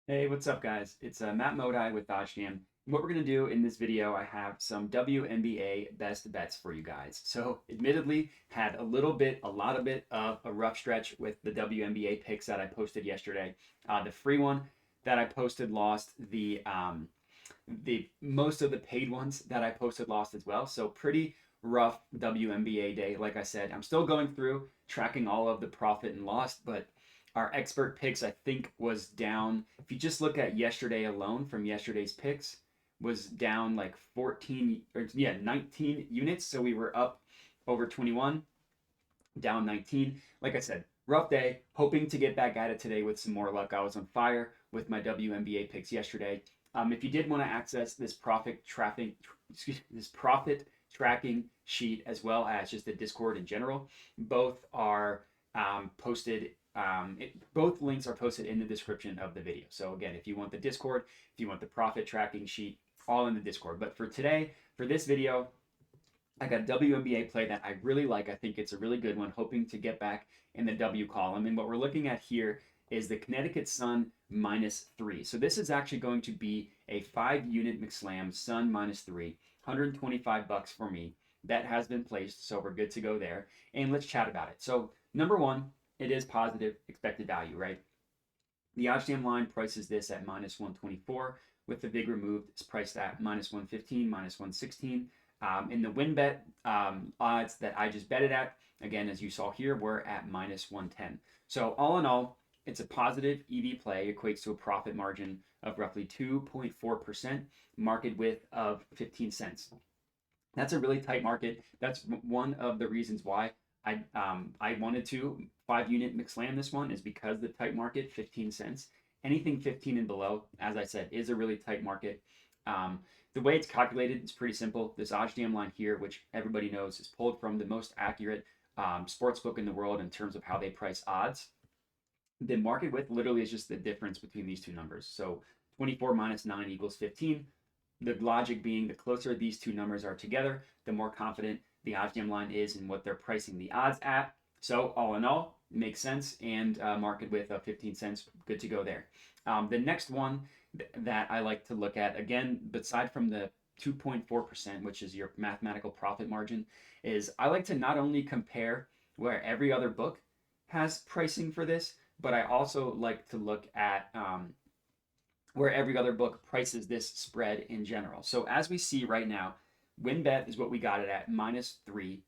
Hey, what's up, guys? It's Matt Modi with OddsJam. What we're going to do in this video, I have some WNBA best bets for you guys. So, admittedly, had a lot of bit of a rough stretch with the WNBA picks that I posted yesterday. The free one that I posted lost. The most of the paid ones that I posted lost as well. So, pretty rough WNBA day. Like I said, I'm still going through tracking all of the profit and loss, but our expert picks, I think, was down. If you just look at yesterday alone from yesterday's picks, was down like 14 or 19 units. So we were up over 21, down 19. Like I said, rough day. Hoping to get back at it today with some more luck. I was on fire with my WNBA picks yesterday. If you did want to access this profit tracking sheet as well as just the Discord in general, both are posted both links are posted in the description of the video. So again, if you want the Discord, if you want the profit tracking sheet, all in the Discord. But for today, for this video, I got a WNBA play that I really like. I think it's a really good one, hoping to get back in the W column. And what we're looking at here is the Connecticut Sun -3. So this is actually going to be a 5-unit McSlam Sun -3, $125 for me. That has been placed, so we're good to go there. And let's chat about it. So number one, it is positive expected value, right? The OddsJam line prices this at -124. With the vig removed, it's priced at -115, -116. In the win bet odds that I just betted at, again, as you saw here, we're at -110. So all in all, it's a positive EV play, equates to a profit margin of roughly 2.4%, market width of 15 cents. That's a really tight market. That's one of the reasons why I wanted to 5-unit McSlam this one is because the tight market, 15 cents. Anything 15 and below, as I said, is a really tight market. The way it's calculated is pretty simple. This OddsJam line here, which everybody knows is pulled from the most accurate sports book in the world in terms of how they price odds. The market width literally is just the difference between these two numbers. So 24 minus 9 equals 15. The logic being the closer these two numbers are together, the more confident the OddsJam line is in what they're pricing the odds at. So all in all, makes sense, and market width of 15 cents, good to go there. The next one that I like to look at, again, beside from the 2.4%, which is your mathematical profit margin, is I like to not only compare where every other book has pricing for this, but I also like to look at where every other book prices this spread in general. So as we see right now, WinBet is what we got it at -3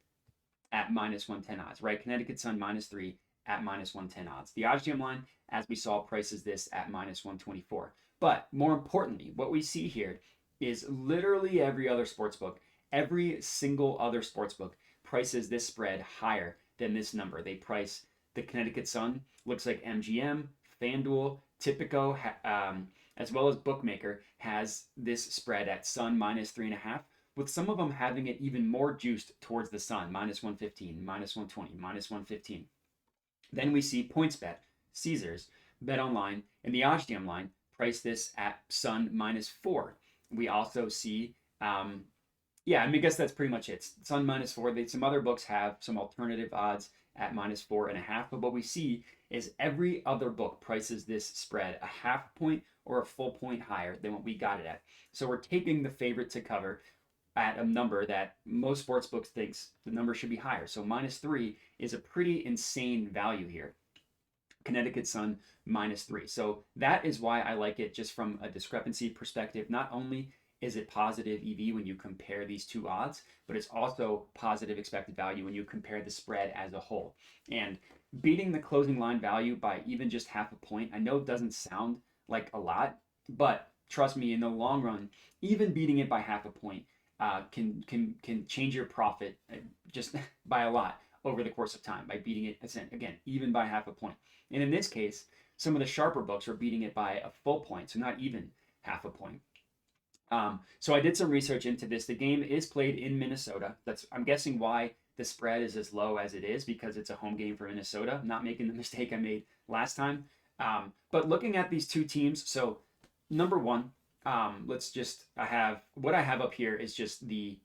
at -110 odds, right? Connecticut Sun -3 at -110 odds. The OddsJam line, as we saw, prices this at -124. But more importantly, what we see here is literally every other sportsbook, every single other sportsbook prices this spread higher than this number. They price the Connecticut Sun, looks like MGM, FanDuel, Tipico, as well as Bookmaker has this spread at Sun -3.5, with some of them having it even more juiced towards the Sun, -115, -120, -115. Then we see PointsBet, Caesars, BetOnline, and the OddsJam line price this at Sun -4. We also see, yeah, I mean, I guess that's pretty much it. Sun -4. Some other books have some alternative odds at -4.5, but what we see is every other book prices this spread a half point or a full point higher than what we got it at. So we're taking the favorite to cover at a number that most sports books thinks the number should be higher. So -3 is a pretty insane value here. Connecticut Sun -3. So that is why I like it just from a discrepancy perspective. Not only is it positive EV when you compare these two odds, but it's also positive expected value when you compare the spread as a whole. And beating the closing line value by even just half a point, I know it doesn't sound like a lot, but trust me, in the long run, even beating it by half a point can change your profit just by a lot over the course of time by beating it again even by half a point. And in this case, some of the sharper books are beating it by a full point, so not even half a point. So I did some research into this. The game is played in Minnesota. I'm guessing why the spread is as low as it is, because it's a home game for Minnesota. Not making the mistake I made last time. But looking at these two teams, so number one, what I have up here is just the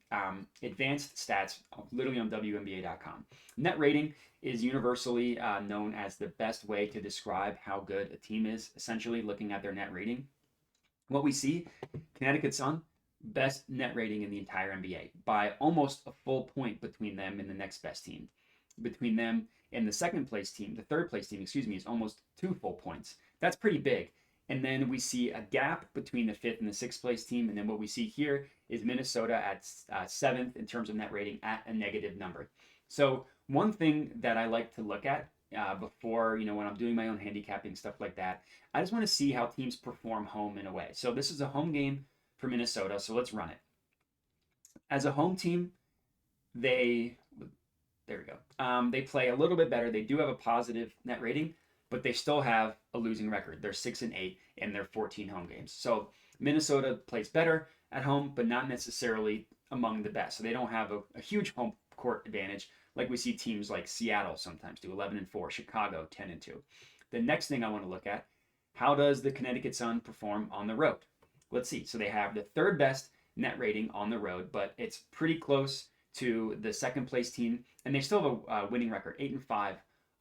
advanced stats, literally on WNBA.com. Net rating is universally known as the best way to describe how good a team is, essentially looking at their net rating. What we see, Connecticut Sun, best net rating in the entire NBA by almost a full point between them and the next best team. Between them and the third place team, is almost 2 full points. That's pretty big. And then we see a gap between the 5th and the 6th place team. And then what we see here is Minnesota at 7th in terms of net rating at a negative number. So one thing that I like to look at before, when I'm doing my own handicapping, stuff like that, I just want to see how teams perform home and away. So this is a home game for Minnesota, so let's run it. As a home team, there we go. They play a little bit better. They do have a positive net rating, but they still have a losing record. They're 6-8 in their 14 home games. So Minnesota plays better at home, but not necessarily among the best. So they don't have a huge home court advantage like we see teams like Seattle sometimes do, 11-4, Chicago 10-2. The next thing I want to look at, how does the Connecticut Sun perform on the road? Let's see. So they have the 3rd best net rating on the road, but it's pretty close to the 2nd place team, and they still have a winning record, 8-5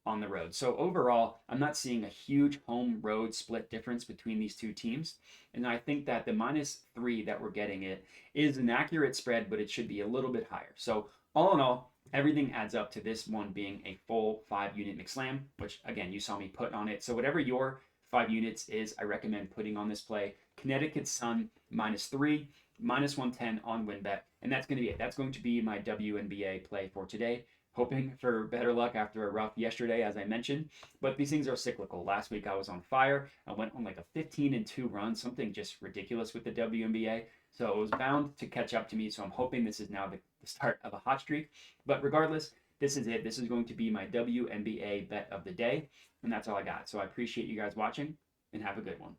on the road. So overall, I'm not seeing a huge home road split difference between these two teams. And I think that the -3 that we're getting it is an accurate spread, but it should be a little bit higher. So all in all, everything adds up to this one being a full 5-unit McSlam, which again, you saw me put on it. So whatever your 5 units is, I recommend putting on this play. Connecticut Sun -3, -110 on WinBet. And that's going to be it. That's going to be my WNBA play for today. Hoping for better luck after a rough yesterday, as I mentioned. But these things are cyclical. Last week I was on fire. I went on like a 15-2 run, something just ridiculous with the WNBA. So it was bound to catch up to me. So I'm hoping this is now the start of a hot streak. But regardless, this is it. This is going to be my WNBA bet of the day. And that's all I got. So I appreciate you guys watching and have a good one.